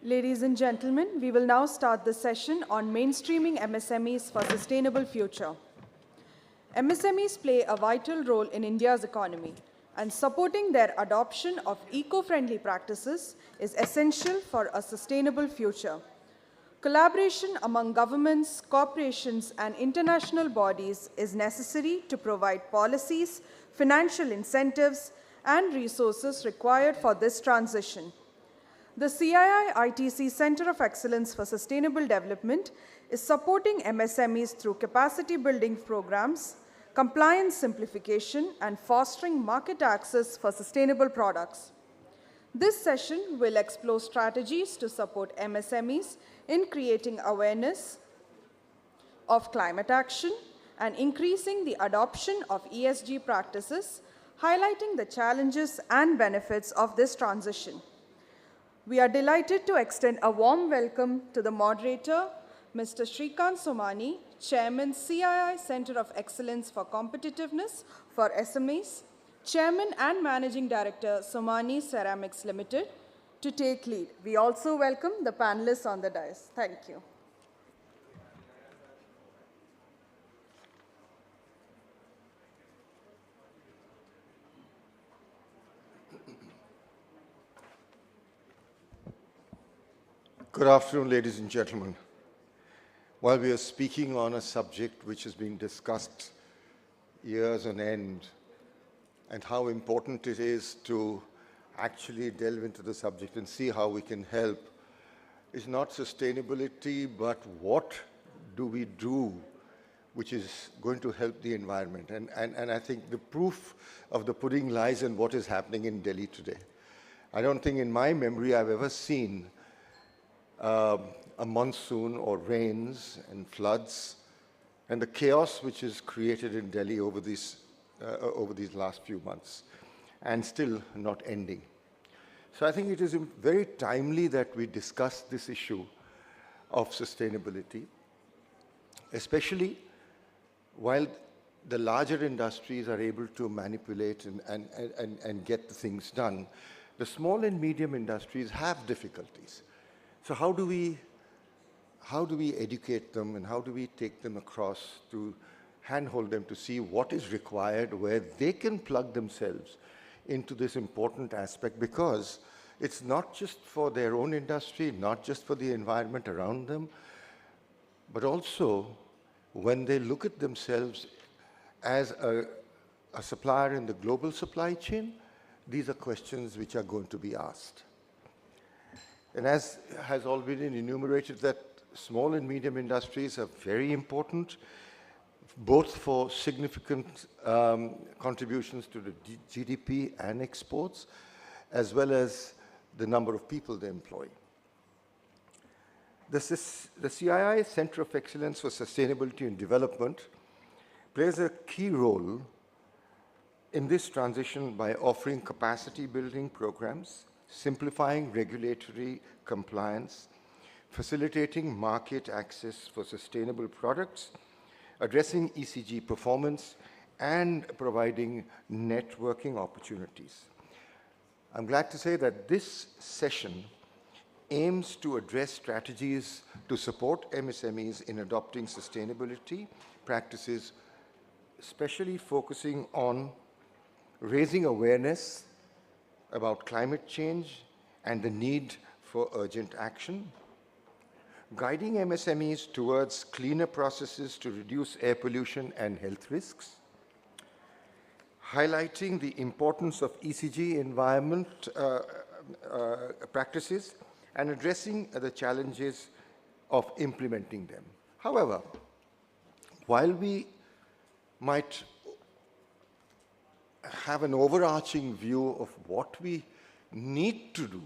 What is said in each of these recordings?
Ladies and gentlemen, we will now start the session on mainstreaming MSMEs for sustainable future. MSMEs play a vital role in India's economy, and supporting their adoption of eco-friendly practices is essential for a sustainable future. Collaboration among governments, corporations, and international bodies is necessary to provide policies, financial incentives, and resources required for this transition. The CII-ITC Center of Excellence for Sustainable Development is supporting MSMEs through capacity building programs, compliance simplification, and fostering market access for sustainable products. This session will explore strategies to support MSMEs in creating awareness of climate action and increasing the adoption of ESG practices, highlighting the challenges and benefits of this transition. We are delighted to extend a warm welcome to the moderator, Mr. Shrikant Somani, Chairman, CII Center of Excellence for Competitiveness for SMEs, Chairman and Managing Director, Somani Ceramics Limited, to take lead. We also welcome the panelists on the dais. Thank you. Good afternoon, ladies and gentlemen. While we are speaking on a subject which has been discussed years on end, and how important it is to actually delve into the subject and see how we can help, is not sustainability, but what do we do which is going to help the environment. And I think the proof of the pudding lies in what is happening in Delhi today. I don't think in my memory I've ever seen a monsoon or rains and floods and the chaos which is created in Delhi over these last few months and still not ending. So I think it is very timely that we discuss this issue of sustainability, especially while the larger industries are able to manipulate and get the things done. The small and medium industries have difficulties. So how do we educate them and how do we take them across to handhold them to see what is required, where they can plug themselves into this important aspect, because it's not just for their own industry, not just for the environment around them, but also when they look at themselves as a supplier in the global supply chain, these are questions which are going to be asked. And as has already been enumerated, that small and medium industries are very important, both for significant contributions to the GDP and exports, as well as the number of people they employ. The CII Center of Excellence for Sustainability and Development plays a key role in this transition by offering capacity building programs, simplifying regulatory compliance, facilitating market access for sustainable products, addressing ECG performance, and providing networking opportunities. I'm glad to say that this session aims to address strategies to support MSMEs in adopting sustainability practices, especially focusing on raising awareness about climate change and the need for urgent action, guiding MSMEs towards cleaner processes to reduce air pollution and health risks, highlighting the importance of ECG environment practices, and addressing the challenges of implementing them. However, while we might have an overarching view of what we need to do,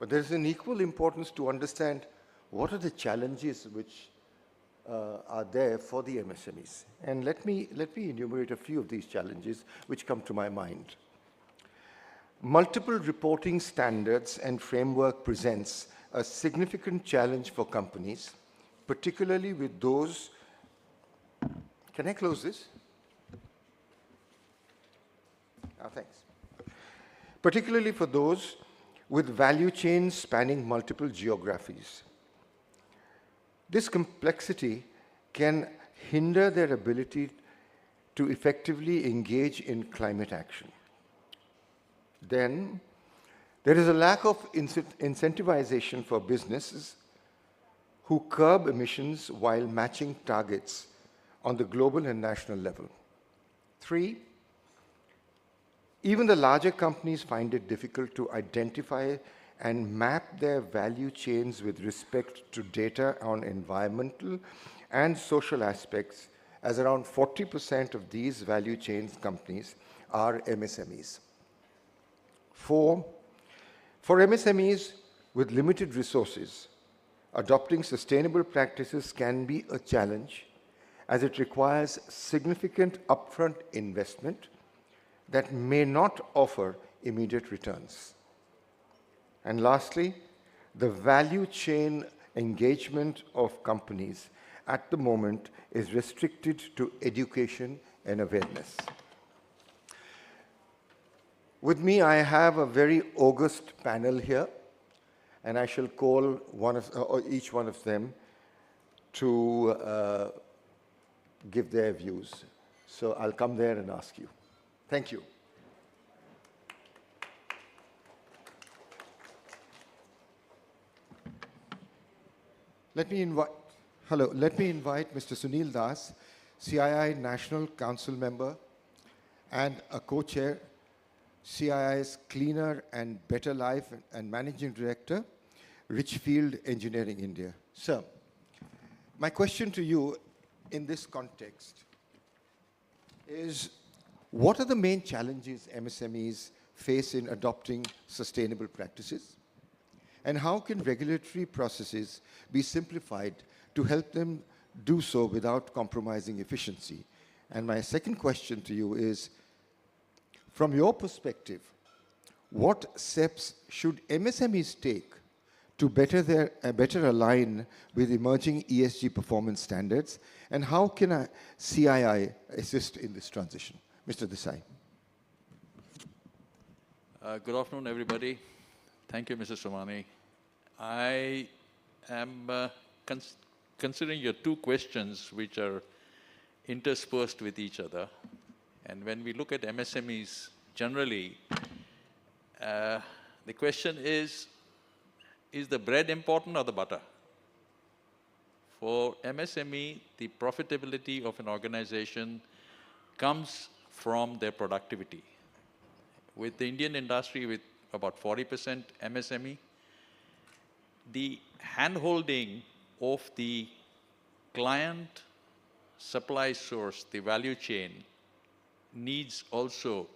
but there is an equal importance to understand what are the challenges which are there for the MSMEs. And let me enumerate a few of these challenges which come to my mind. Multiple reporting standards and framework presents a significant challenge for companies, particularly with those. Can I close this? Thanks. Particularly for those with value chains spanning multiple geographies. This complexity can hinder their ability to effectively engage in climate action. Then, there is a lack of incentivization for businesses who curb emissions while matching targets on the global and national level. 3, even the larger companies find it difficult to identify and map their value chains with respect to data on environmental and social aspects, as around 40% of these value chains companies are MSMEs. 4, for MSMEs with limited resources, adopting sustainable practices can be a challenge as it requires significant upfront investment that may not offer immediate returns. And lastly, the value chain engagement of companies at the moment is restricted to education and awareness. With me, I have a very august panel here, and I shall call each one of them to give their views. So I'll come there and ask you. Thank you. Let me invite Mr. Sunil Das, CII National Council member and a co-chair, CII's Cleaner and Better Life and Managing Director, Richfield Engineering India. Sir, my question to you in this context is, what are the main challenges MSMEs face in adopting sustainable practices? And how can regulatory processes be simplified to help them do so without compromising efficiency? And my second question to you is, from your perspective, what steps should MSMEs take to better align with emerging ESG performance standards? And how can a CII assist in this transition? Mr. Desai. Good afternoon, everybody. Thank you, Mr. Somani. I am considering your two questions which are interspersed with each other. And when we look at MSMEs generally, the question is the bread important or the butter? For MSME, the profitability of an organization comes from their productivity. With the Indian industry with about 40% MSME, the hand-holding of the client supply source, the value chain, needs also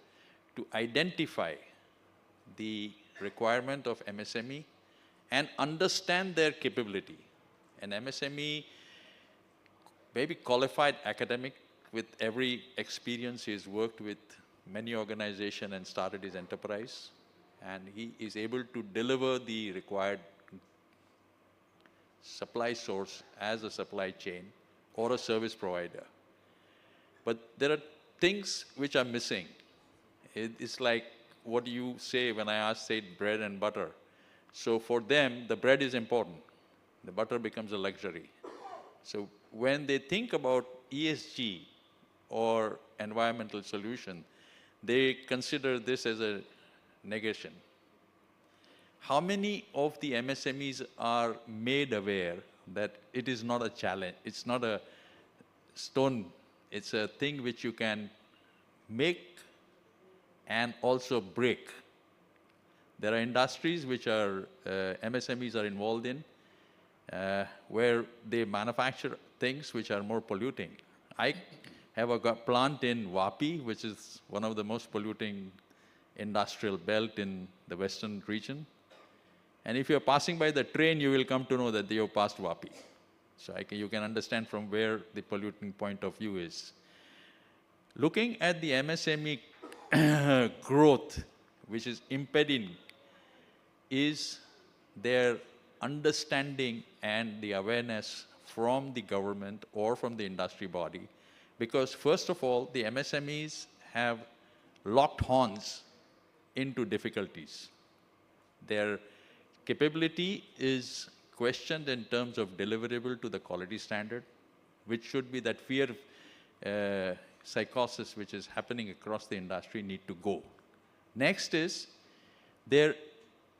to identify the requirement of MSME and understand their capability. An MSME may be qualified academic with every experience. He's worked with many organizations and started his enterprise, and he is able to deliver the required supply source as a supply chain or a service provider. But there are things which are missing. It's like what you say when I say bread and butter. So for them, the bread is important. The butter becomes a luxury. So when they think about ESG or environmental solution, they consider this as a negation. How many of the MSMEs are made aware that it is not a challenge, it's not a stone, it's a thing which you can make and also break? There are industries which are MSMEs are involved in, where they manufacture things which are more polluting. I have a plant in Vapi, which is one of the most polluting industrial belt in the western region. And if you're passing by the train, you will come to know that you've passed Vapi. So you can understand from where the polluting point of view is. Looking at the MSME growth, which is impeding, is their understanding and the awareness from the government or from the industry body. Because first of all, the MSMEs have locked horns into difficulties. their capability is questioned in terms of deliverable to the quality standard, which should be that fear psychosis which is happening across the industry need to go. Next is their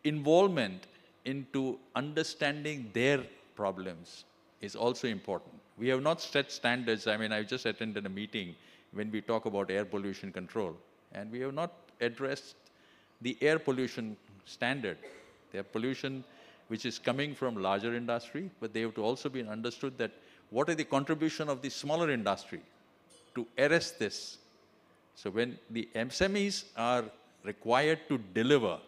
involvement into understanding their problems is also important. We have not set standards. I mean, I just attended a meeting when we talk about air pollution control, and we have not addressed the air pollution standard. There are pollution which is coming from larger industry, but they have to also be understood that what are the contribution of the smaller industry to arrest this. So when the MSMEs are required to deliver,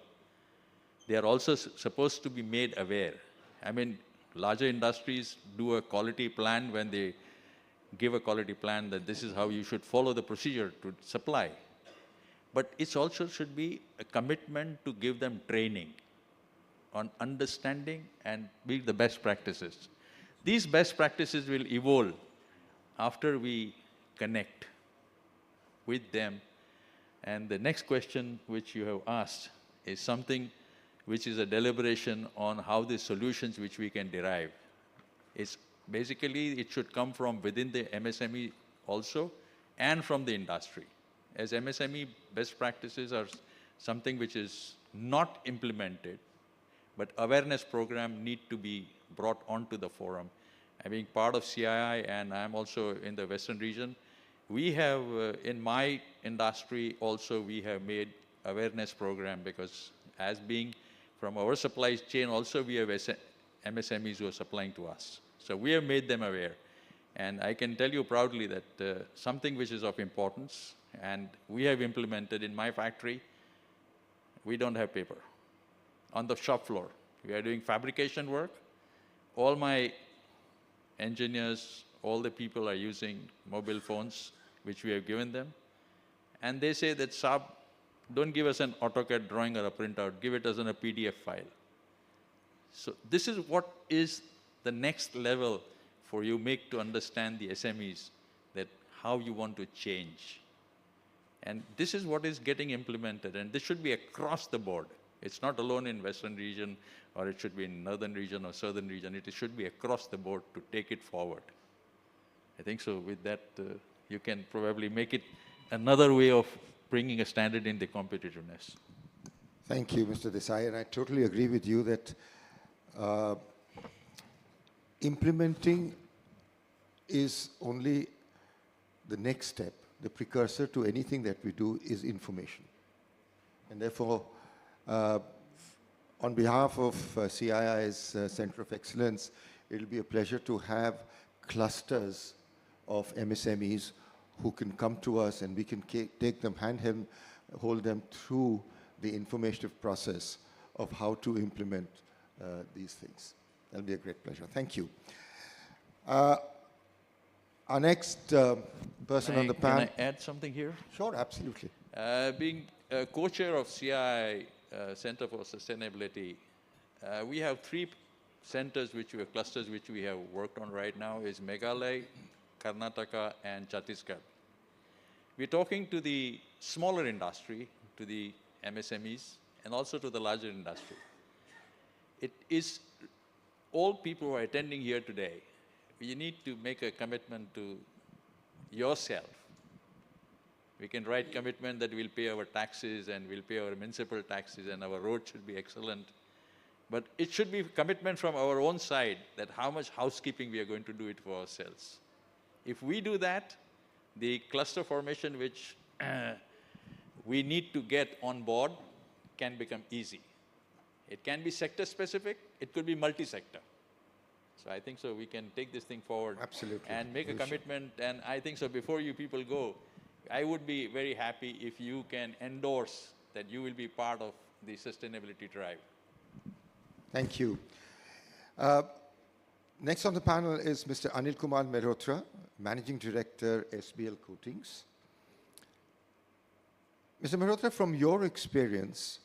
they are also supposed to be made aware. I mean, larger industries do a quality plan when they give a quality plan that this is how you should follow the procedure to supply. But it also should be a commitment to give them training on understanding and build the best practices. These best practices will evolve after we connect with them. And the next question which you have asked is something which is a deliberation on how the solutions which we can derive. It's basically, it should come from within the MSME also and from the industry. As MSME best practices are something which is not implemented, but awareness program need to be brought onto the forum. I being part of CII and I'm also in the Western region, we have, in my industry also, we have made awareness program because as being from our supply chain also we have MSMEs who are supplying to us. So we have made them aware. And I can tell you proudly that something which is of importance and we have implemented in my factory, we don't have paper on the shop floor. We are doing fabrication work. All my engineers, all the people are using mobile phones, which we have given them. And they say that, Saab, don't give us an AutoCAD drawing or a printout, give it as a PDF file. So this is what is the next level for you make to understand the SMEs, that how you want to change. And this is what is getting implemented, and this should be across the board. It's not alone in Western region, or it should be in Northern region or Southern region. It should be across the board to take it forward. I think so with that, you can probably make it another way of bringing a standard in the competitiveness. Thank you, Mr. Desai, and I totally agree with you that implementing is only the next step. The precursor to anything that we do is information. And therefore, on behalf of CII's Center of Excellence, it'll be a pleasure to have clusters of MSMEs who can come to us and we can take them, hold them through the informative process of how to implement these things. That'll be a great pleasure. Thank you. Our next person on the panel. Can I add something here? Sure, absolutely. Being co-chair of CII Center for Sustainability, we have 3 centers which we have clusters which we have worked on right now is Meghalaya, Karnataka, and Chhattisgarh. We're talking to the smaller industry, to the MSMEs, and also to the larger industry. It is all people who are attending here today, you need to make a commitment to yourself. We can write commitment that we'll pay our taxes and we'll pay our municipal taxes and our road should be excellent. But it should be commitment from our own side that how much housekeeping we are going to do it for ourselves. If we do that, the cluster formation which we need to get on board can become easy. It can be sector specific, it could be multi-sector. So I think so we can take this thing forward. Absolutely. And make a commitment. And I think so before you people go, I would be very happy if you can endorse that you will be part of the sustainability drive. Thank you. Next on the panel is Mr. Anil Kumar Mehrotra, Managing Director, SBL Coatings. Mr. Mehrotra, from your experience,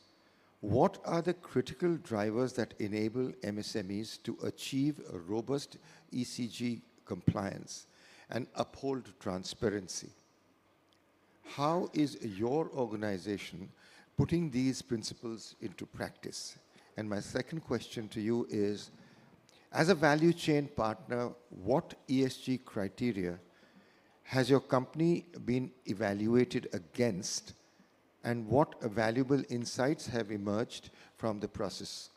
what are the critical drivers that enable MSMEs to achieve a robust ECG compliance and uphold transparency? How is your organization putting these principles into practice? And my second question to you is, as a value chain partner, what ESG criteria has your company been evaluated against, and what valuable insights have emerged from the process?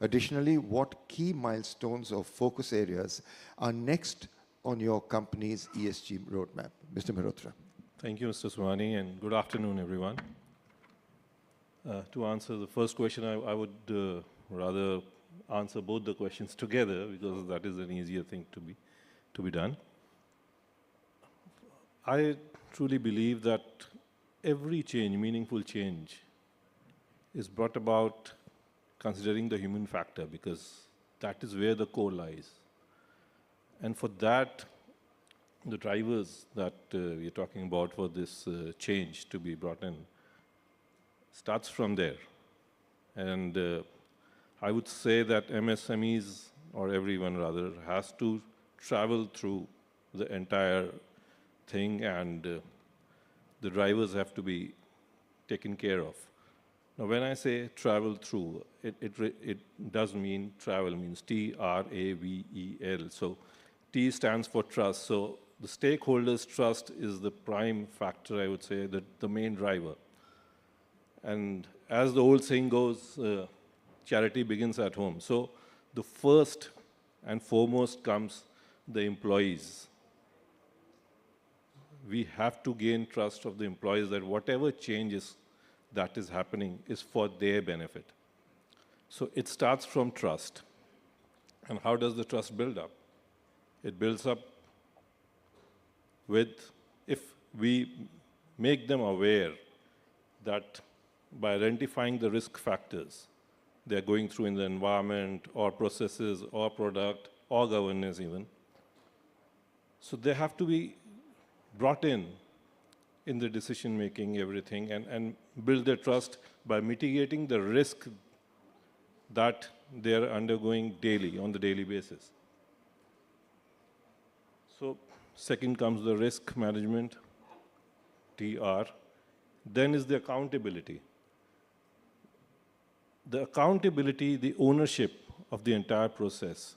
Additionally, what key milestones or focus areas are next on your company's ESG roadmap? Mr. Mehrotra. Thank you, Mr. Swani, and good afternoon, everyone. To answer the first question, I would rather answer both the questions together, because that is an easier thing to be done. I truly believe that every change, meaningful change, is brought about considering the human factor, because that is where the core lies. And for that, the drivers that we're talking about for this change to be brought in starts from there. And I would say that MSMEs, or everyone rather, has to travel through the entire thing, and the drivers have to be taken care of. Now, when I say travel through, it does mean travel, means T-R-A-V-E-L. So T stands for trust. So the stakeholders' trust is the prime factor, I would say, the main driver. And as the old saying goes, charity begins at home. So the first and foremost comes the employees. We have to gain trust of the employees that whatever changes that is happening is for their benefit. So it starts from trust. And how does the trust build up? It builds up with, if we make them aware that by identifying the risk factors they're going through in the environment or processes or product or governance even, so they have to be brought in the decision-making, everything, and build their trust by mitigating the risk that they're undergoing daily, on the daily basis. So second comes the risk management, TR. Then is the accountability. The accountability, the ownership of the entire process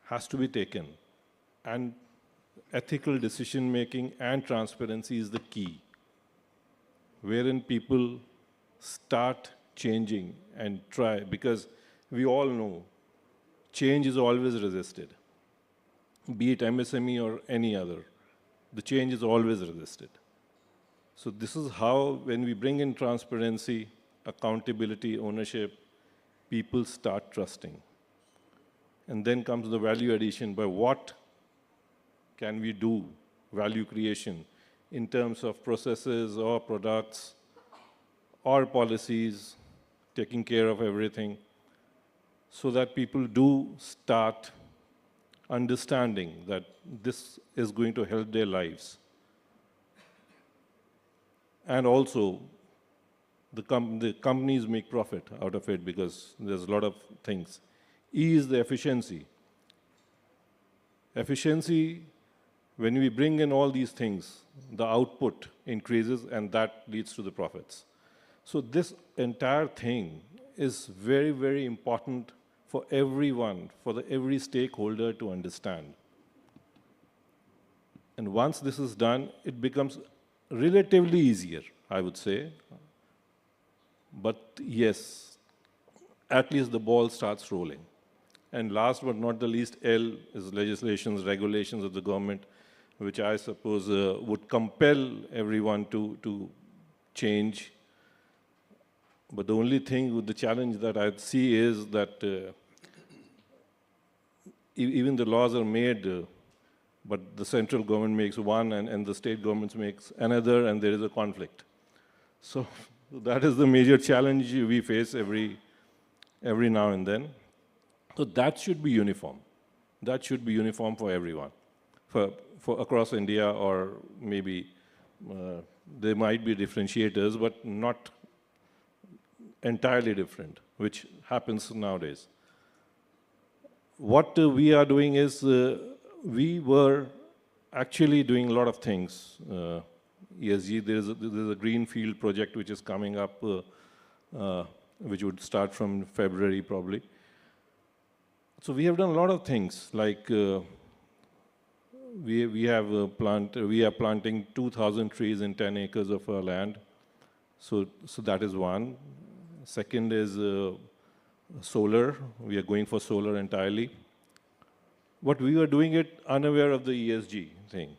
has to be taken. And ethical decision-making and transparency is the key, wherein people start changing and try, because we all know change is always resisted, be it MSME or any other. The change is always resisted. So this is how, when we bring in transparency, accountability, ownership, people start trusting. And then comes the value addition, by what can we do value creation in terms of processes or products or policies, taking care of everything, so that people do start understanding that this is going to help their lives. And also, the companies make profit out of it, because there's a lot of things. E is the efficiency. Efficiency, when we bring in all these things, the output increases, and that leads to the profits. So this entire thing is very, very important for everyone, for every stakeholder to understand. And once this is done, it becomes relatively easier, I would say. But yes, at least the ball starts rolling. And last but not the least, L is legislations, regulations of the government, which I suppose would compel everyone to change. But the only thing with the challenge that I see is that even the laws are made, but the central government makes one and the state governments makes another, and there is a conflict. So that is the major challenge we face every now and then. So that should be uniform. That should be uniform for everyone, for across India, or maybe there might be differentiators, but not entirely different, which happens nowadays. What we are doing is, we were actually doing a lot of things. ESG, there's a greenfield project which is coming up which would start from February probably. So we have done a lot of things, like we are planting 2,000 trees in 10 acres of our land. So that is one. Second is solar. We are going for solar entirely. But we were doing it unaware of the ESG thing.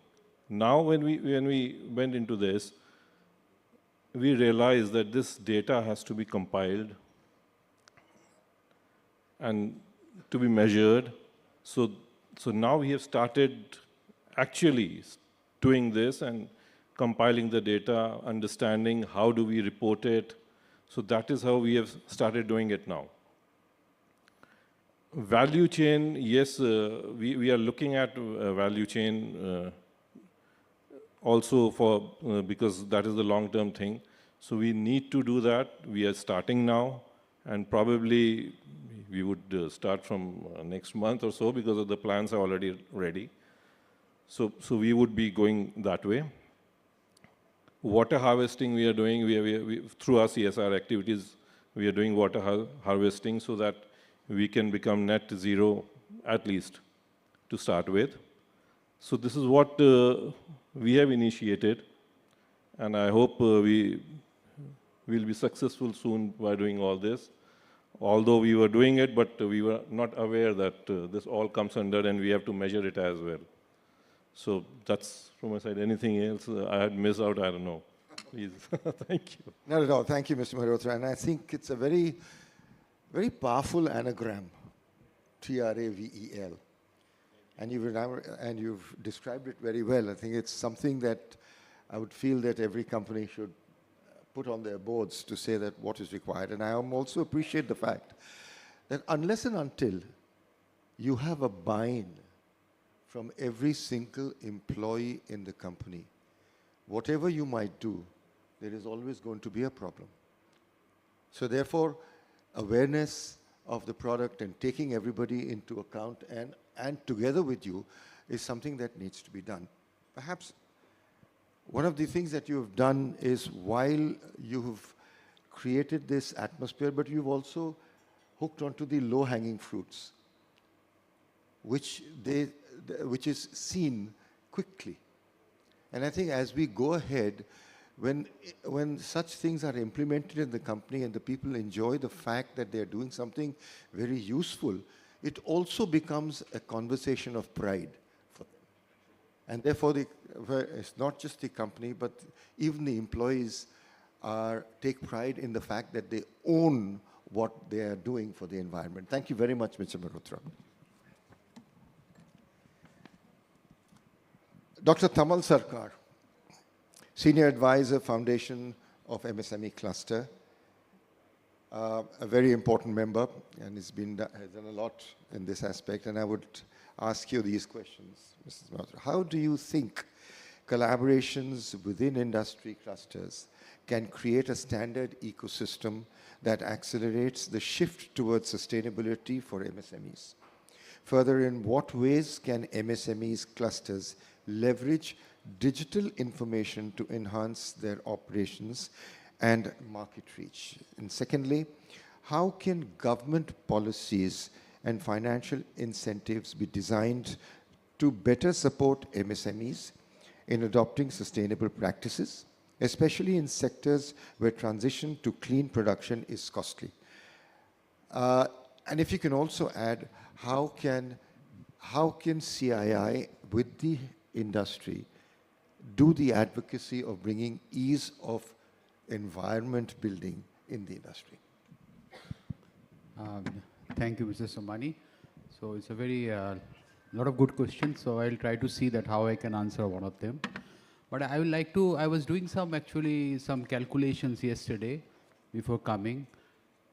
Now when we went into this, we realized that this data has to be compiled and to be measured. So now we have started actually doing this and compiling the data, understanding how do we report it. So that is how we have started doing it now. Value chain, yes, we are looking at value chain also for, because that is the long-term thing. So we need to do that. We are starting now, and probably we would start from next month or so because of the plans are already ready. So we would be going that way. Water harvesting we are doing, through our CSR activities, we are doing water harvesting so that we can become net zero at least to start with. So this is what we have initiated, and I hope we will be successful soon by doing all this. Although we were doing it, but we were not aware that this all comes under and we have to measure it as well. So that's from my side. Anything else I had missed out? I don't know. Please, thank you. Not at all. Thank you, Mr. Malhotra. And I think it's a very, very powerful anagram, TRAVEL. And you've described it very well. I think it's something that I would feel that every company should put on their boards to say that what is required. And I also appreciate the fact that unless and until you have a buy-in from every single employee in the company, whatever you might do, there is always going to be a problem. So therefore, awareness of the product and taking everybody into account and together with you is something that needs to be done. Perhaps one of the things that you've done is, while you've created this atmosphere, but you've also hooked onto the low-hanging fruits, which is seen quickly. And I think as we go ahead, when such things are implemented in the company and the people enjoy the fact that they're doing something very useful, it also becomes a conversation of pride for them. And therefore, it's not just the company, but even the employees take pride in the fact that they own what they are doing for the environment. Thank you very much, Mr. Malhotra. Dr. Tamal Sarkar, Senior Advisor, Foundation of MSME Cluster, a very important member, and has done a lot in this aspect. And I would ask you these questions, Mrs. Malhotra. How do you think collaborations within industry clusters can create a standard ecosystem that accelerates the shift towards sustainability for MSMEs? Further, in what ways can MSMEs clusters leverage digital information to enhance their operations and market reach? And secondly, how can government policies and financial incentives be designed to better support MSMEs in adopting sustainable practices, especially in sectors where transition to clean production is costly? And if you can also add, how can CII with the industry do the advocacy of bringing ease of environment building in the industry? Thank you, Mr. Somani. So it's a very lot of good questions. So I'll try to see that how I can answer one of them. But I would like to, I was doing some calculations yesterday before coming.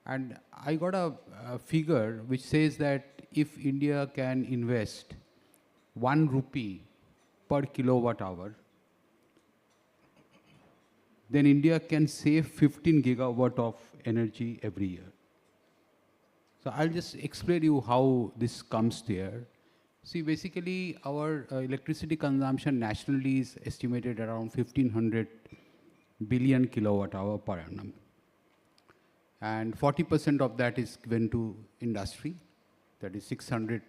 And I got a figure which says that if India can invest 1 rupee per kilowatt hour, then India can save 15 gigawatt of energy every year. So I'll just explain you how this comes there. See, basically our electricity consumption nationally is estimated around 1500 billion kilowatt hour per annum. and 40% of that is given to industry, that is 600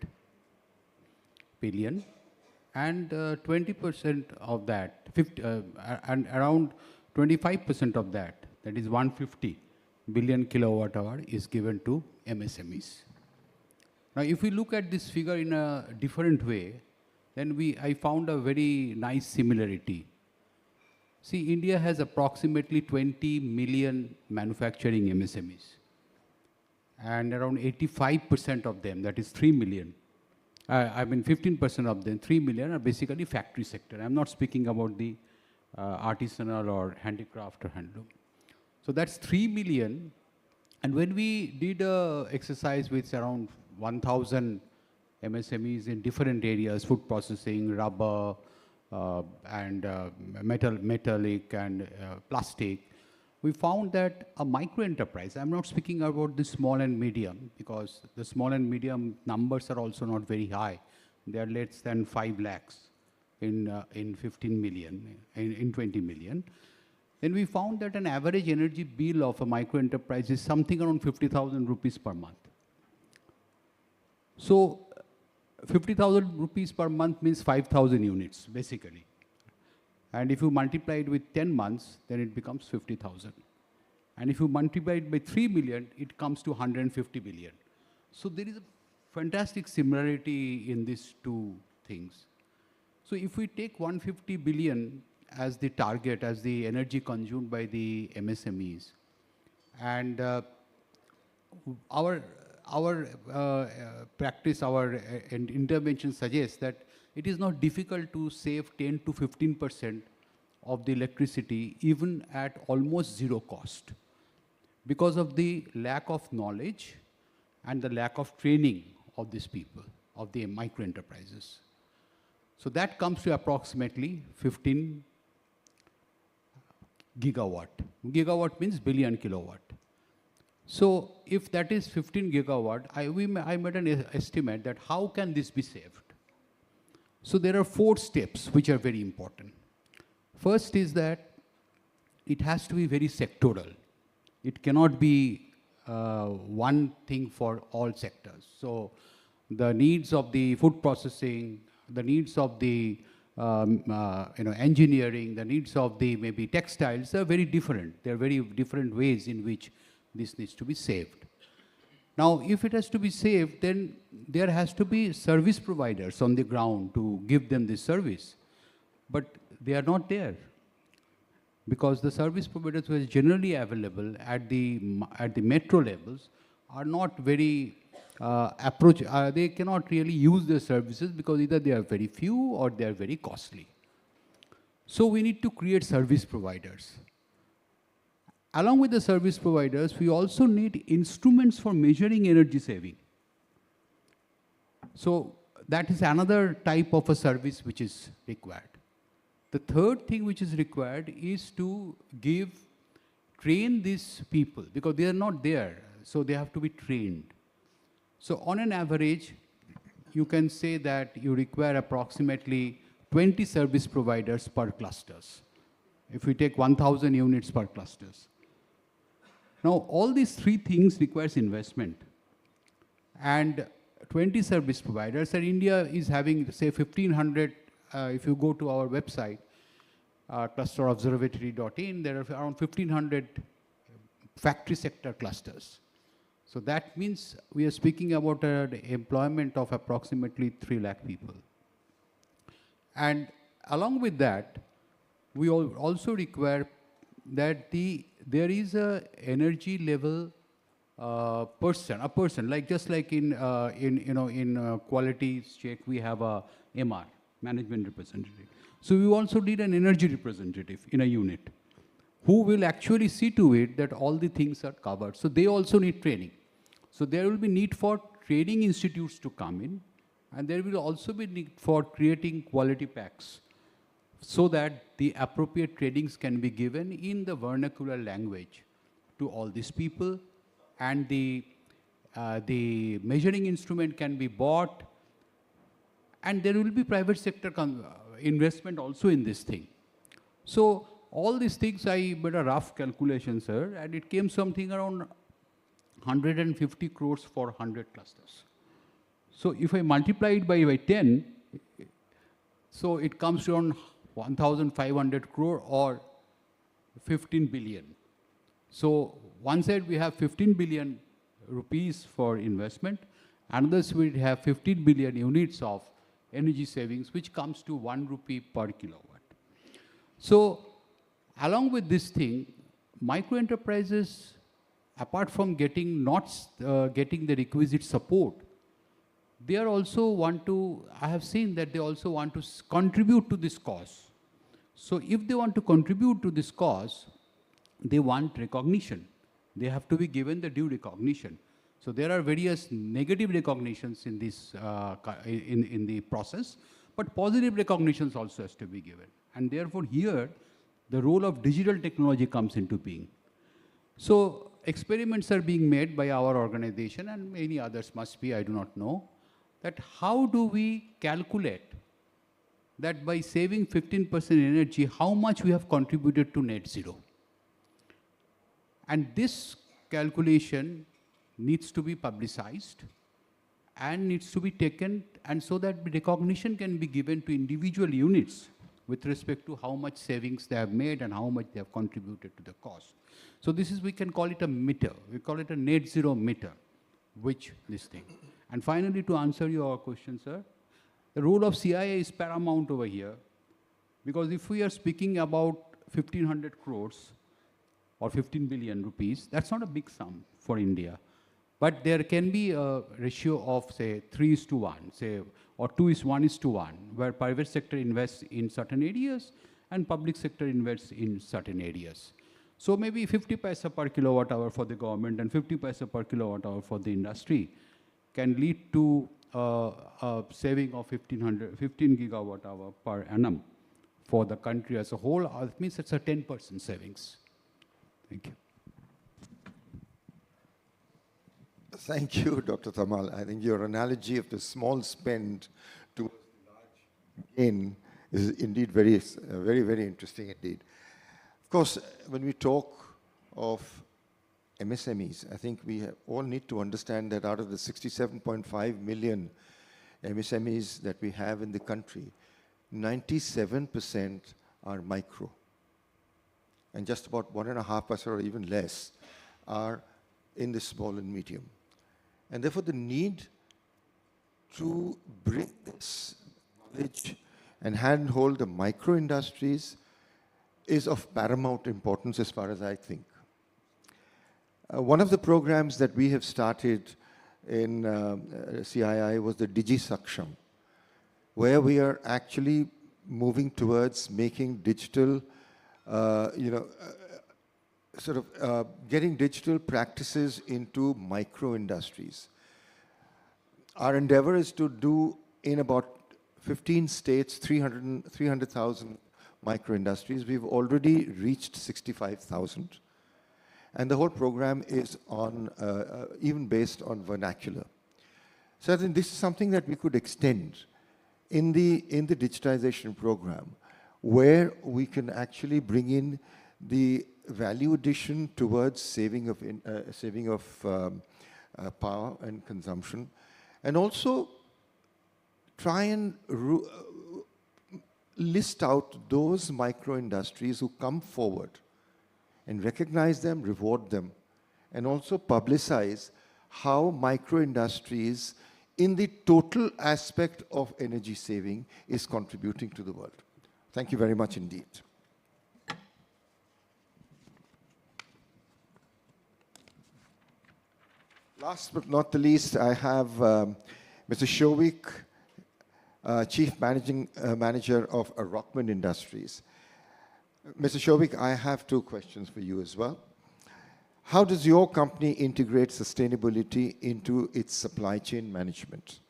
billion, and 20% of that, and around 25% of that, that is 150 billion kilowatt hour, is given to MSMEs. Now, if we look at this figure in a different way, then I found a very nice similarity. See, India has approximately 20 million manufacturing MSMEs, and around 85% of them, that is 3 million, 15% of them, 3 million, are basically factory sector. I'm not speaking about the artisanal or handicraft or handloom. So that's 3 million. And when we did an exercise with around 1,000 MSMEs in different areas, food processing, rubber, and metallic and plastic, we found that a micro enterprise, I'm not speaking about the small and medium, because the small and medium numbers are also not very high. They are less than 5 lakhs in 15 million, in 20 million. Then we found that an average energy bill of a micro enterprise is something around 50,000 rupees per month. So 50,000 rupees per month means 5,000 units, basically. And if you multiply it with 10 months, then it becomes 50,000. And if you multiply it by 3 million, it comes to 150 billion. So there is a fantastic similarity in these two things. So if we take 150 billion as the target, as the energy consumed by the MSMEs, and our practice, our intervention suggests that it is not difficult to save 10 to 15% of the electricity, even at almost zero cost, because of the lack of knowledge and the lack of training of these people, of the micro enterprises. So that comes to approximately 15 gigawatt. Gigawatt means billion kilowatt. So if that is 15 gigawatt, I made an estimate that how can this be saved? So there are 4 steps which are very important. First is that it has to be very sectoral. It cannot be one thing for all sectors. So the needs of the food processing, the needs of the engineering, the needs of the maybe textiles are very different. There are very different ways in which this needs to be saved. Now, if it has to be saved, then there has to be service providers on the ground to give them this service. But they are not there, because the service providers who are generally available at the metro levels are not very they cannot really use their services, because either they are very few or they are very costly. So we need to create service providers. Along with the service providers, we also need instruments for measuring energy saving. So that is another type of a service which is required. The third thing which is required is to train these people, because they are not there, so they have to be trained. So on an average, you can say that you require approximately 20 service providers per clusters, if we take 1,000 units per clusters. Now, all these 3 things requires investment. And 20 service providers, and India is having, say, 1,500, if you go to our website, clusterobservatory.in, there are around 1,500 factory sector clusters. So that means we are speaking about an employment of approximately 3 lakh people. And along with that, we also require that there is a energy level a person, like just like in quality check, we have a MR, management representative. So we also need an energy representative in a unit who will actually see to it that all the things are covered. So they also need training. So there will be need for training institutes to come in, and there will also be need for creating quality packs, so that the appropriate trainings can be given in the vernacular language to all these people, and the measuring instrument can be bought, and there will be private sector investment also in this thing. So all these things, I made a rough calculation, sir, and it came something around 150 crores for 100 clusters. So if I multiply it by 10, so it comes to around 1,500 crore or 15 billion. So one side we have 15 billion rupees for investment, another side we have 15 billion units of energy savings, which comes to 1 rupee per kilowatt. So along with this thing, micro enterprises, apart from getting getting the requisite support, they are also I have seen that they also want to contribute to this cause. So if they want to contribute to this cause, they want recognition. They have to be given the due recognition. So there are various negative recognitions in this in the process, but positive recognitions also has to be given. And therefore here, the role of digital technology comes into being. So experiments are being made by our organization, and many others must be, I do not know, that how do we calculate that by saving 15% energy, how much we have contributed to net zero. And this calculation needs to be publicized and needs to be taken, and so that recognition can be given to individual units with respect to how much savings they have made and how much they have contributed to the cost. So this is, we can call it a meter. We call it a net zero meter, which this thing. And finally, to answer your question, sir, the role of CII is paramount over here, because if we are speaking about 1,500 crores or 15 billion rupees, that's not a big sum for India. But there can be a ratio of, say, 3:1, say, or 2:1:1, where private sector invests in certain areas and public sector invests in certain areas. So maybe 50 paisa per kilowatt hour for the government and 50 paisa per kilowatt hour for the industry can lead to a saving of 15 gigawatt hour per annum for the country as a whole. It means it's a 10% savings. Thank you. Thank you, Dr. Tamal. I think your analogy of the small spend to large gain is indeed very, very interesting indeed. Of course, when we talk of MSMEs, I think we all need to understand that out of the 67.5 million MSMEs that we have in the country, 97% are micro. And just about 1.5% or even less are in the small and medium. And therefore, the need to bring this knowledge and handhold the micro industries is of paramount importance as far as I think. One of the programs that we have started in CII was the DigiSaksham, where we are actually moving towards making digital, getting digital practices into micro industries. Our endeavor is to do in about 15 states, 300,000 micro industries. We've already reached 65,000. And the whole program is on, even based on vernacular. So I think this is something that we could extend in the digitization program, where we can actually bring in the value addition towards saving of power and consumption, and also try and list out those micro industries who come forward and recognize them, reward them, and also publicize how micro industries in the total aspect of energy saving is contributing to the world. Thank you very much indeed. Last but not the least, I have Mr. Shovik, Chief Manager of Rockman Industries. Mr. Shovik, I have two questions for you as well. How does your company integrate sustainability into its supply chain management?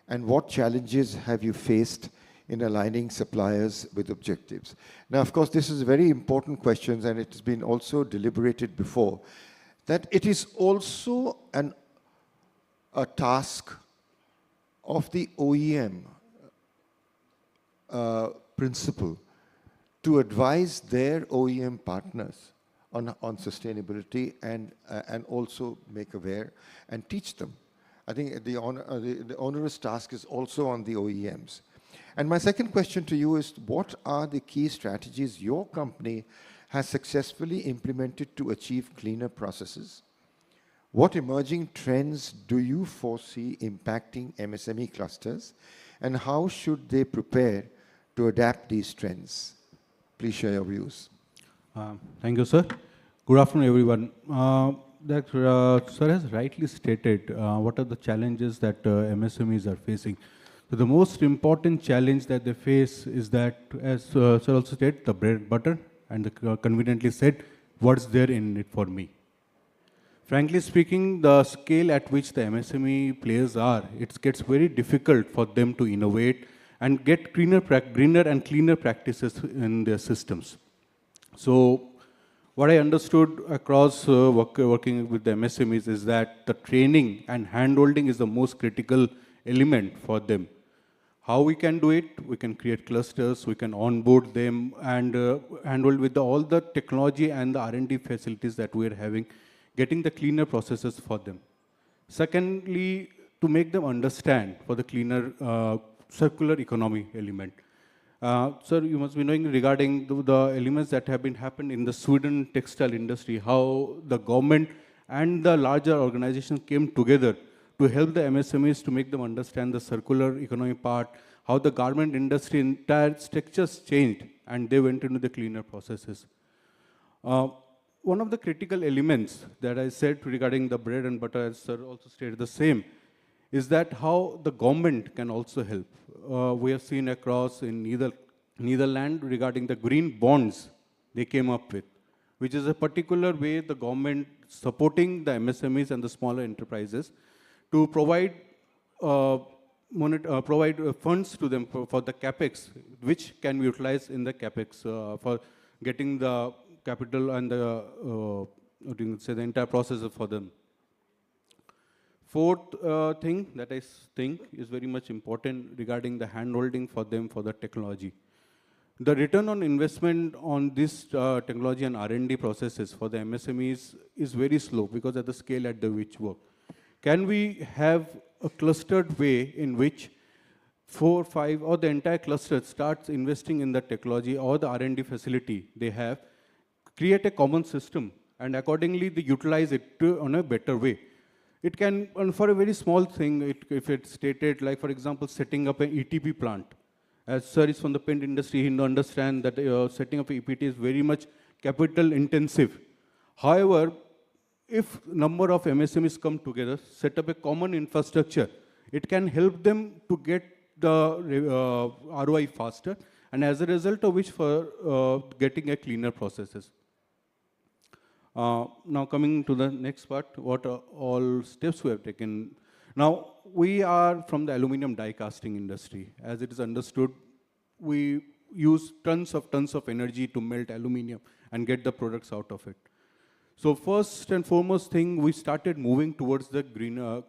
And what challenges have you faced in aligning suppliers with objectives? Now, of course, this is a very important question, and it has been also deliberated before, that it is also a task of the OEM principle to advise their OEM partners on sustainability and also make aware and teach them. I think the onerous task is also on the OEMs. And my second question to you is, what are the key strategies your company has successfully implemented to achieve cleaner processes? What emerging trends do you foresee impacting MSME clusters, and how should they prepare to adapt these trends? Please share your views. Thank you, sir. Good afternoon, everyone. Sir has rightly stated what are the challenges that MSMEs are facing. So the most important challenge that they face is that, as sir also said, the bread and butter, and conveniently said, what's there in it for me? Frankly speaking, the scale at which the MSME players are, it gets very difficult for them to innovate and get greener and cleaner practices in their systems. So what I understood across working with the MSMEs is that the training and handholding is the most critical element for them. How we can do it? We can create clusters, we can onboard them and handle with all the technology and the R&D facilities that we are having, getting the cleaner processes for them. Secondly, to make them understand for the cleaner circular economy element. Sir, you must be knowing regarding the elements that have been happened in the Sweden textile industry, how the government and the larger organizations came together to help the MSMEs to make them understand the circular economy part, how the garment industry entire structures changed and they went into the cleaner processes. One of the critical elements that I said regarding the bread and butter, as sir also stated the same, is that how the government can also help. We have seen across in Netherlands regarding the green bonds they came up with, which is a particular way the government supporting the MSMEs and the smaller enterprises to provide funds to them for the capex, which can be utilized in the capex for getting the capital and the entire process for them. Fourth thing that I think is very much important regarding the handholding for them for the technology. The return on investment on this technology and R&D processes for the MSMEs is very slow because of the scale at which work. Can we have a clustered way in which 4, 5, or the entire cluster starts investing in the technology or the R&D facility they have, create a common system, and accordingly they utilize it on a better way? It can, for a very small thing, if it's stated, like for example, setting up an ETP plant. As sir is from the paint industry, he understands that setting up an EPT is very much capital intensive. However, if number of MSMEs come together, set up a common infrastructure, it can help them to get the ROI faster, and as a result of which for getting a cleaner processes. Now coming to the next part, what are all steps we have taken. Now we are from the aluminum die casting industry. As it is understood, we use tons of energy to melt aluminum and get the products out of it. So first and foremost thing, we started moving towards the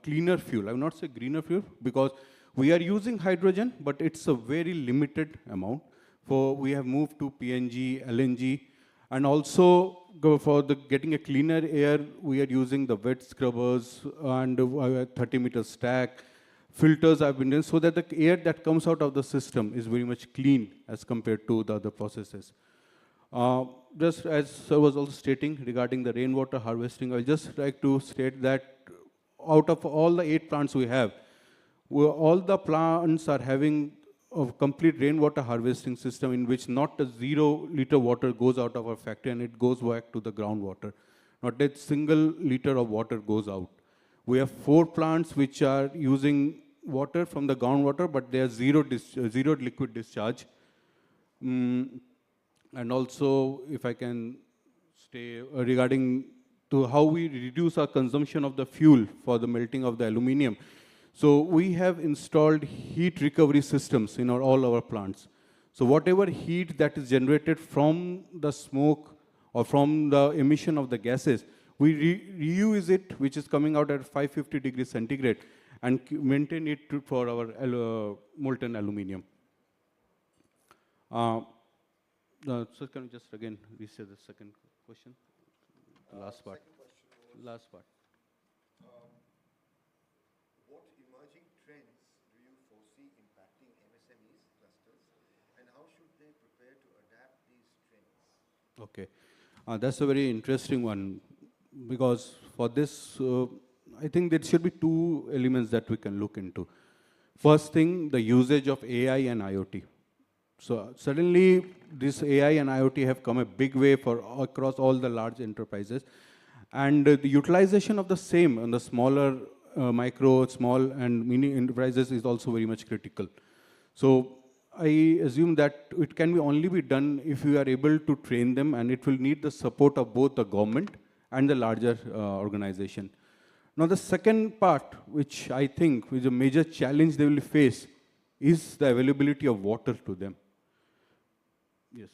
cleaner fuel. I will not say greener fuel because we are using hydrogen, but it's a very limited amount. We have moved to PNG, LNG, and also for getting a cleaner air, we are using the wet scrubbers and 30-meter stack. Filters have been done so that the air that comes out of the system is very much clean as compared to the other processes. Just as sir was also stating regarding the rainwater harvesting, I would just like to state that out of all the 8 plants we have, all the plants are having a complete rainwater harvesting system in which not a 0-liter water goes out of our factory and it goes back to the groundwater. Not a single liter of water goes out. We have 4 plants which are using water from the groundwater, but they are zero liquid discharge. And also, if I can stay regarding to how we reduce our consumption of the fuel for the melting of the aluminum. So we have installed heat recovery systems in all our plants. So whatever heat that is generated from the smoke or from the emission of the gases, we reuse it, which is coming out at 550 degrees centigrade, and maintain it for our molten aluminum. So can you just again restate the second question? The last part. Second question was, Last part. what emerging trends do you foresee impacting MSMEs clusters, and how should they prepare to adapt these trends? Okay. That's a very interesting one because for this, I think there should be two elements that we can look into. First thing, the usage of AI and IoT. So suddenly, this AI and IoT have come a big way for across all the large enterprises, and the utilization of the same on the smaller, micro, small, and mini enterprises is also very much critical. So I assume that it can only be done if we are able to train them, and it will need the support of both the government and the larger organization. Now, the second part, which I think is a major challenge they will face, is the availability of water to them. Yes.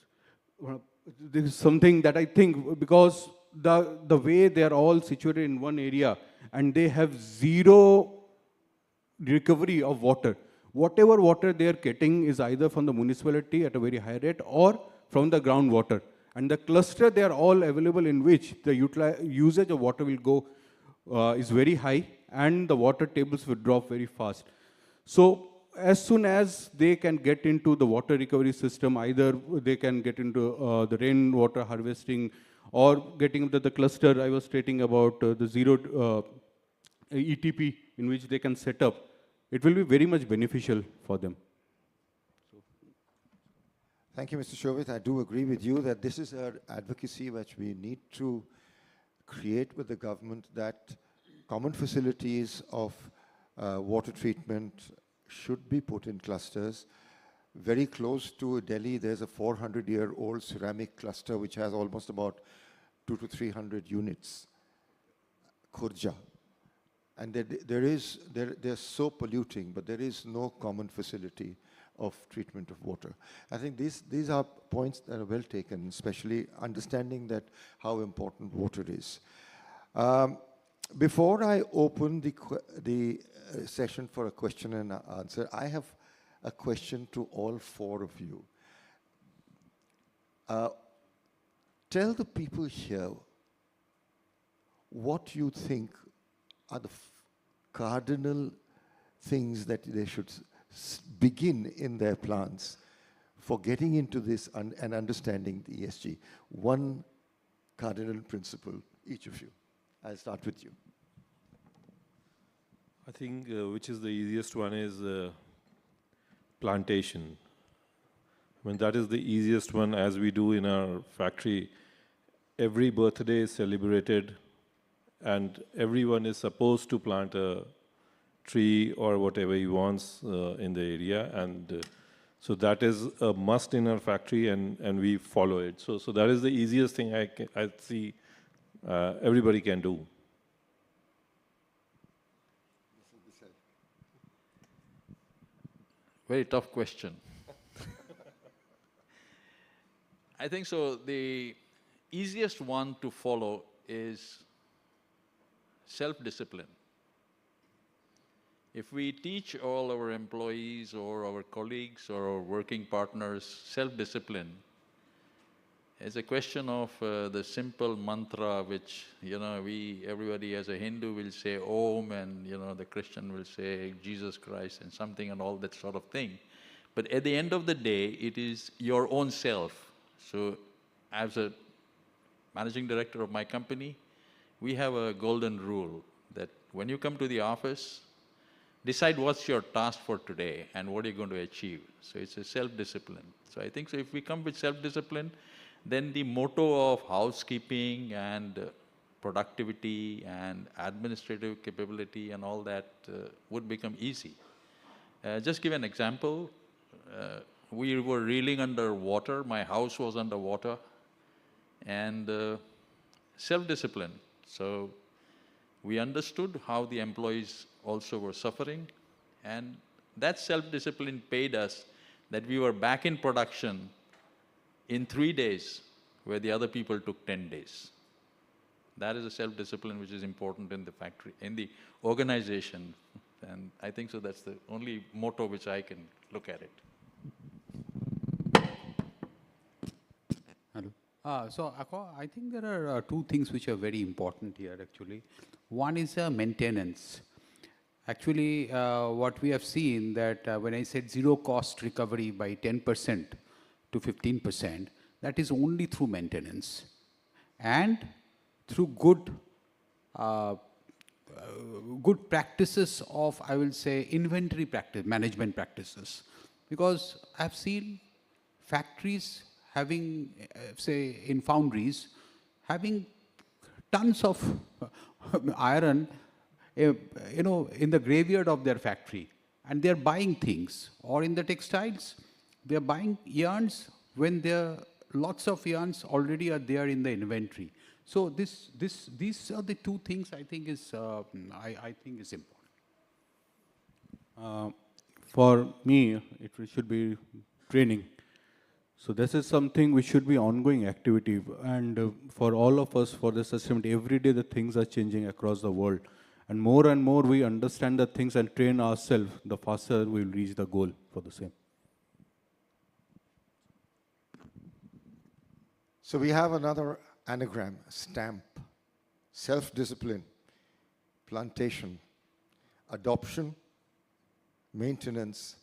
This is something that I think, because the way they are all situated in one area and they have zero recovery of water. Whatever water they are getting is either from the municipality at a very high rate or from the groundwater. And the cluster, they are all available in which the usage of water will go is very high and the water tables will drop very fast. So as soon as they can get into the water recovery system, either they can get into the rainwater harvesting or getting into the cluster I was stating about the zero ETP in which they can set up, it will be very much beneficial for them. Thank you, Mr. Shovit. I do agree with you that this is an advocacy which we need to create with the government, that common facilities of water treatment should be put in clusters. Very close to Delhi, there's a 400-year-old ceramic cluster which has almost about 200 to 300 units, Khurja. And they're so polluting, but there is no common facility of treatment of water. I think these are points that are well taken, especially understanding that how important water is. Before I open the session for a question and answer, I have a question to all four of you. Tell the people here what you think are the cardinal things that they should begin in their plans for getting into this and understanding the ESG. One cardinal principle, each of you. I'll start with you. I think which is the easiest one is plantation. I mean, that is the easiest one, as we do in our factory. Every birthday is celebrated and everyone is supposed to plant a tree or whatever he wants in the area, and so that is a must in our factory, and we follow it. So that is the easiest thing I see everybody can do. Very tough question. I think so. The easiest one to follow is self-discipline. If we teach all our employees or our colleagues or our working partners self-discipline, it's a question of the simple mantra which, everybody as a Hindu will say Om, and, the Christian will say Jesus Christ and something and all that sort of thing. But at the end of the day, it is your own self. So as a managing director of my company, we have a golden rule that when you come to the office, decide what's your task for today and what you're going to achieve. So it's a self-discipline. So I think so if we come with self-discipline, then the motto of housekeeping and productivity and administrative capability and all that would become easy. Just give an example. We were reeling under water. My house was under water. And self-discipline. So we understood how the employees also were suffering, and that self-discipline paid us that we were back in production in 3 days, where the other people took 10 days. That is a self-discipline which is important in the factory, in the organization, and I think so that's the only motto which I can look at it. Hello. I think there are two things which are very important here actually. One is maintenance. Actually, what we have seen that when I said zero cost recovery by 10% to 15%, that is only through maintenance and through uh, good practices of, I will say, inventory practice, management practices. Because I've seen factories having, say, in foundries, having tons of iron, in the graveyard of their factory, and they're buying things. Or in the textiles, they're buying yarns when there lots of yarns already are there in the inventory. So these are the two things I think is I think is important. For me, should be training. So this is something which should be ongoing activity, and for all of us, for the sustainability, every day the things are changing across the world, and more we understand the things and train ourselves, the faster we will reach the goal for the same. So we have another anagram, stamp, self-discipline, plantation, adoption, maintenance,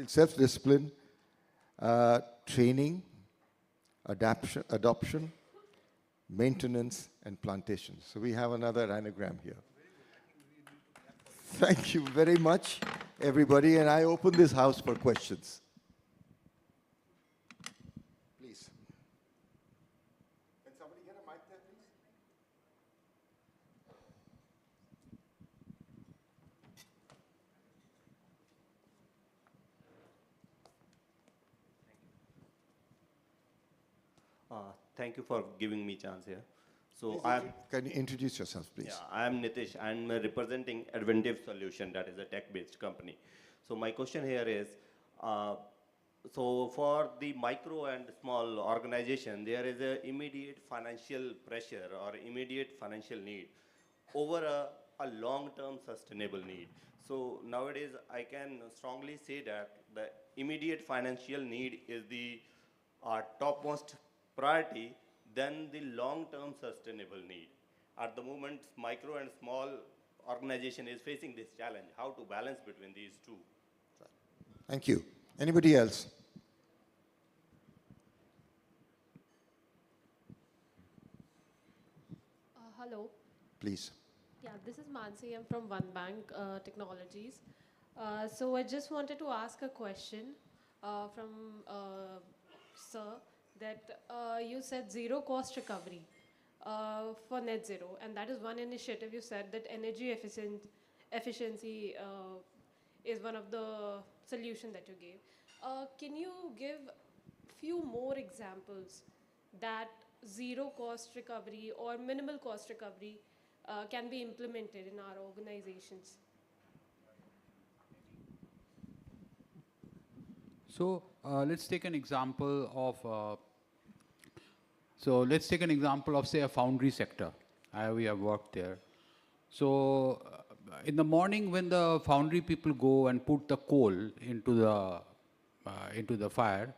self-discipline, training, adoption, maintenance, and plantation. So we have another anagram here. Thank you very much, everybody, and I open this house for questions. Please. Can somebody get a mic there, please? Thank you for giving me chance here. So Please can you introduce yourself, please? yeah, I am Nitish. I'm representing Adventive Solution, that is a tech-based company. So my question here is, so for the micro and small organization, there is a immediate financial pressure or immediate financial need over a long-term sustainable need. So nowadays, I can strongly say that the immediate financial need is the topmost priority than the long-term sustainable need. At the moment, micro and small organization is facing this challenge, how to balance between these two. Thank you. Anybody else? Hello. Please. Yeah, this is Mansi. I'm from One Bank Technologies. So I just wanted to ask a question from Sir, that you said zero cost recovery for net zero, and that is one initiative you said that energy efficiency is one of the solution that you gave. Can you give few more examples that zero cost recovery or minimal cost recovery can be implemented in our organizations? So let's take an example of say a foundry sector. We have worked there. So in the morning when the foundry people go and put the coal into the fire,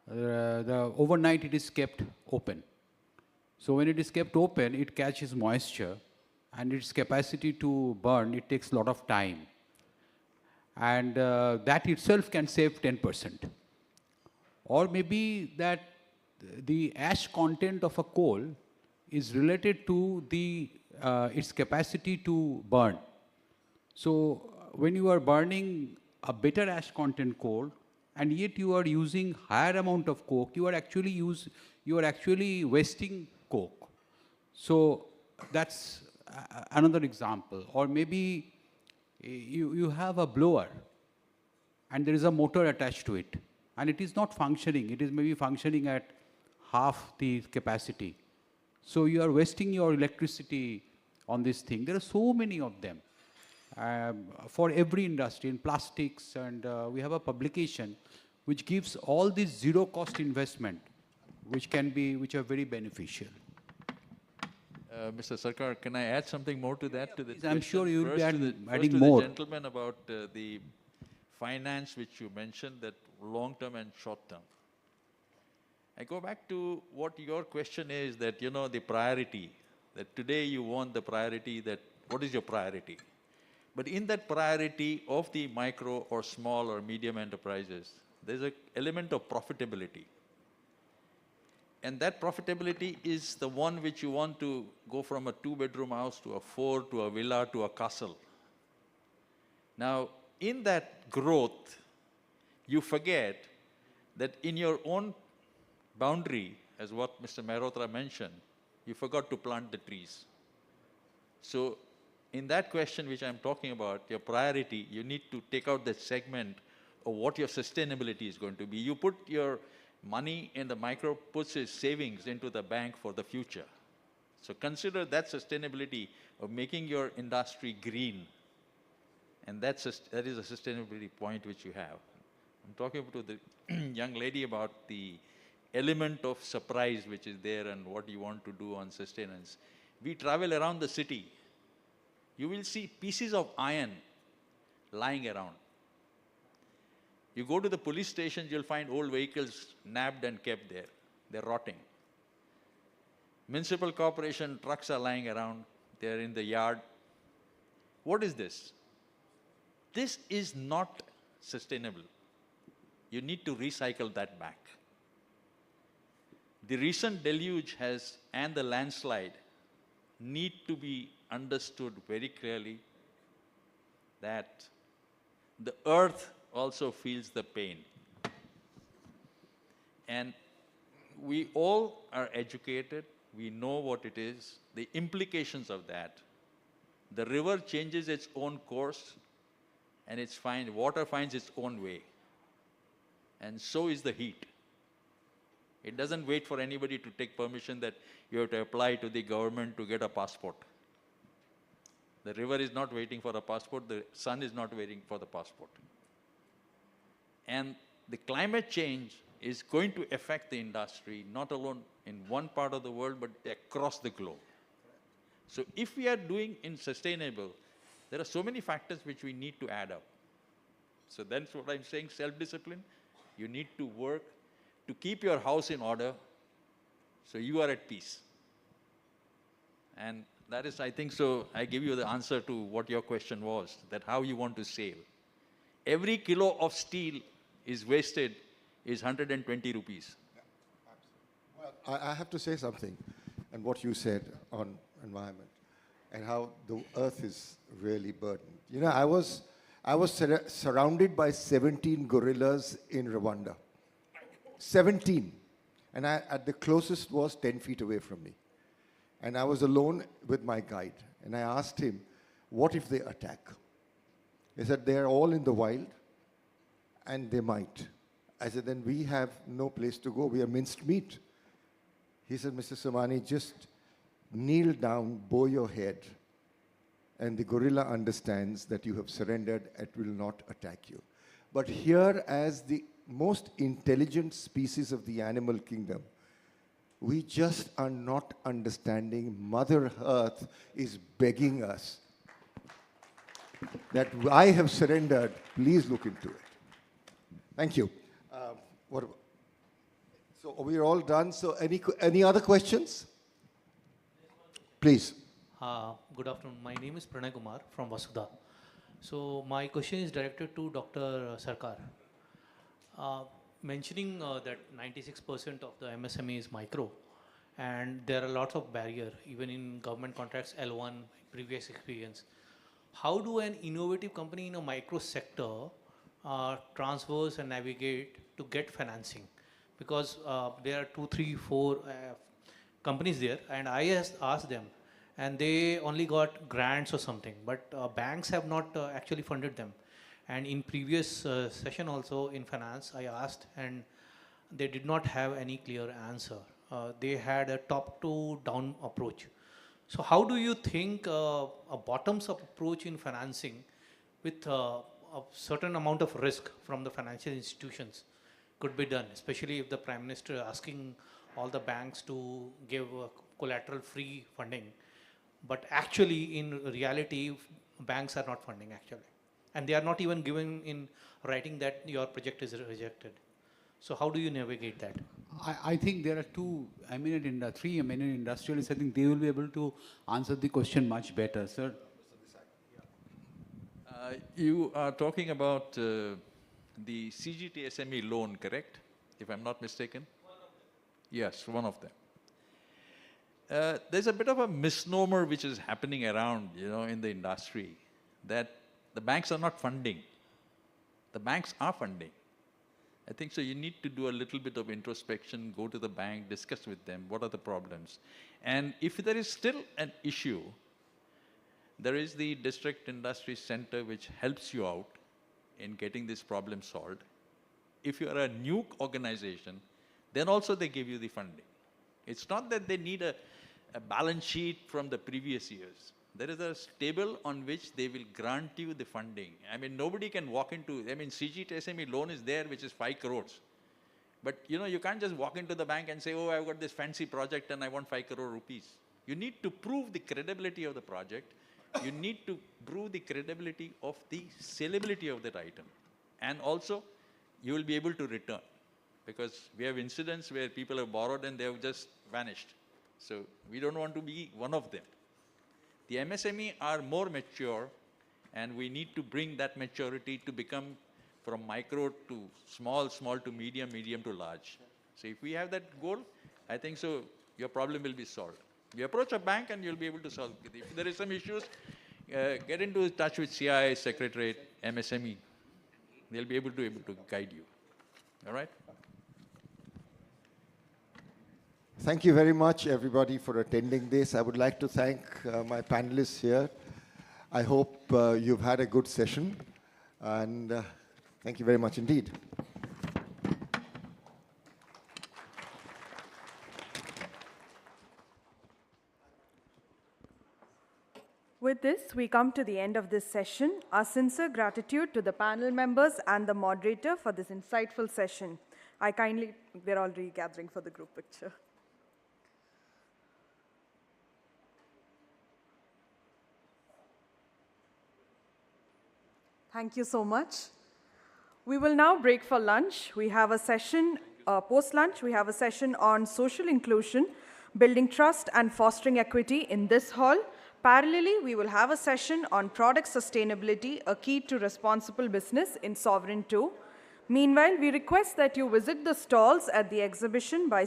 the overnight it is kept open. So when it is kept open, it catches moisture, and its capacity to burn, it takes a lot of time. And that itself can save 10%. Or maybe that the ash content of a coal is related to its capacity to burn. So when you are burning a better ash content coal, and yet you are using higher amount of coke, you are actually wasting coke. So that's another example. Or maybe you have a blower and there is a motor attached to it and it is not functioning. It is maybe functioning at half the capacity. So you are wasting your electricity on this thing. There are so many of them for every industry in plastics, and we have a publication which gives all this zero cost investment which are very beneficial. Mr. Sarkar, can I add something more to that? To the I'm sure you'll be adding first to more. the gentleman about the finance which you mentioned, that long term and short term. I go back to what your question is, that, you know, the priority, that today you want the priority, that what is your priority? But in that priority of the micro or small or medium enterprises, there's an element of profitability. And that profitability is the one which you want to go from a 2-bedroom house to a 4, to a villa, to a castle. Now, in that growth, you forget that in your own boundary, as what Mr. Mehrotra mentioned, you forgot to plant the trees. So in that question which I'm talking about, your priority, you need to take out that segment of what your sustainability is going to be. You put your money in the micro, puts his savings into the bank for the future. So consider that sustainability of making your industry green. And that is a sustainability point which you have. I'm talking to the young lady about the element of surprise which is there and what you want to do on sustenance. We travel around the city. You will see pieces of iron lying around. You go to the police stations, you'll find old vehicles nabbed and kept there. They're rotting. Municipal corporation trucks are lying around. They're in the yard. What is this? This is not sustainable. You need to recycle that back. The recent deluge and the landslide need to be understood very clearly, that the earth also feels the pain. And we all are educated, we know what it is, the implications of that. The river changes its own course, and water finds its own way. And so is the heat. It doesn't wait for anybody to take permission that you have to apply to the government to get a passport. The river is not waiting for a passport, the sun is not waiting for the passport. And the climate change is going to affect the industry, not alone in one part of the world, but across the globe. So if we are doing in sustainable, there are so many factors which we need to add up. So that's what I'm saying, self-discipline. You need to work to keep your house in order so you are at peace. And that is, I think, so I give you the answer to what your question was, that how you want to save. Every kilo of steel is wasted is 120 rupees. Well, I have to say something, and what you said on environment, and how the earth is really burdened. You know, I was surrounded by 17 gorillas in Rwanda. 17. And at the closest was 10 feet away from me. And I was alone with my guide. And I asked him, what if they attack? He said, they're all in the wild, and they might. I said, then we have no place to go. We are minced meat. He said, Mr. Somani, just kneel down, bow your head, and the gorilla understands that you have surrendered, it will not attack you. But here, as the most intelligent species of the animal kingdom, we just are not understanding Mother Earth is begging us that I have surrendered, please look into it. Thank you. So we're all done. So any other questions? Please. Good afternoon. My name is Pranay Kumar from Vasudha. So my question is directed to Dr. Sarkar. Mentioning that 96% of the MSME is micro, and there are lots of barriers, even in government contracts, L1, previous experience. How do an innovative company in a micro sector transverse and navigate to get financing? Because there are 2, 3, 4 companies there, and I asked them, and they only got grants or something, but banks have not actually funded them. And in previous session also in finance, I asked, and they did not have any clear answer. They had a top-to-down approach. So how do you think a bottoms-up approach in financing with a certain amount of risk from the financial institutions could be done, especially if the Prime Minister is asking all the banks to give collateral-free funding, but actually in reality, banks are not funding actually? and they are not even given in writing that your project is rejected. So how do you navigate that? I think there are three eminent industrialists. I think they will be able to answer the question much better, sir. You are talking about the CGT SME loan, correct? If I'm not mistaken? Yes, one of them. There's a bit of a misnomer which is happening around, in the industry, that the banks are not funding. The banks are funding. I think so you need to do a little bit of introspection, go to the bank, discuss with them, what are the problems. And if there is still an issue, there is the District Industry Center which helps you out in getting this problem solved. If you are a new organization, then also they give you the funding. It's not that they need a balance sheet from the previous years. There is a table on which they will grant you the funding. I mean, nobody can walk into, CGT SME loan is there, which is 5 crores. But, you can't just walk into the bank and say, oh, I've got this fancy project and I want 5 crore rupees. You need to prove the credibility of the project. You need to prove the credibility of the saleability of that item. And also, you will be able to return. Because we have incidents where people have borrowed and they have just vanished. So we don't want to be one of them. The MSME are more mature, and we need to bring that maturity to become from micro to small, small to medium, medium to large. So if we have that goal, I think so your problem will be solved. You approach a bank and you'll be able to solve it. If there is some issues, get into touch with CII, Secretariat, MSME. They'll be able to guide you. All right? Thank you very much, everybody, for attending this. I would like to thank my panelists here. I hope you've had a good session, and thank you very much indeed. With this, we come to the end of this session. Our sincere gratitude to the panel members and the moderator for this insightful session. They're already gathering for the group picture. Thank you so much. We will now break for lunch. We have a session, post-lunch, we have a session on social inclusion, building trust and fostering equity in this hall. Parallelly, we will have a session on product sustainability, a key to responsible business in Sovereign 2. Meanwhile, we request that you visit the stalls at the exhibition by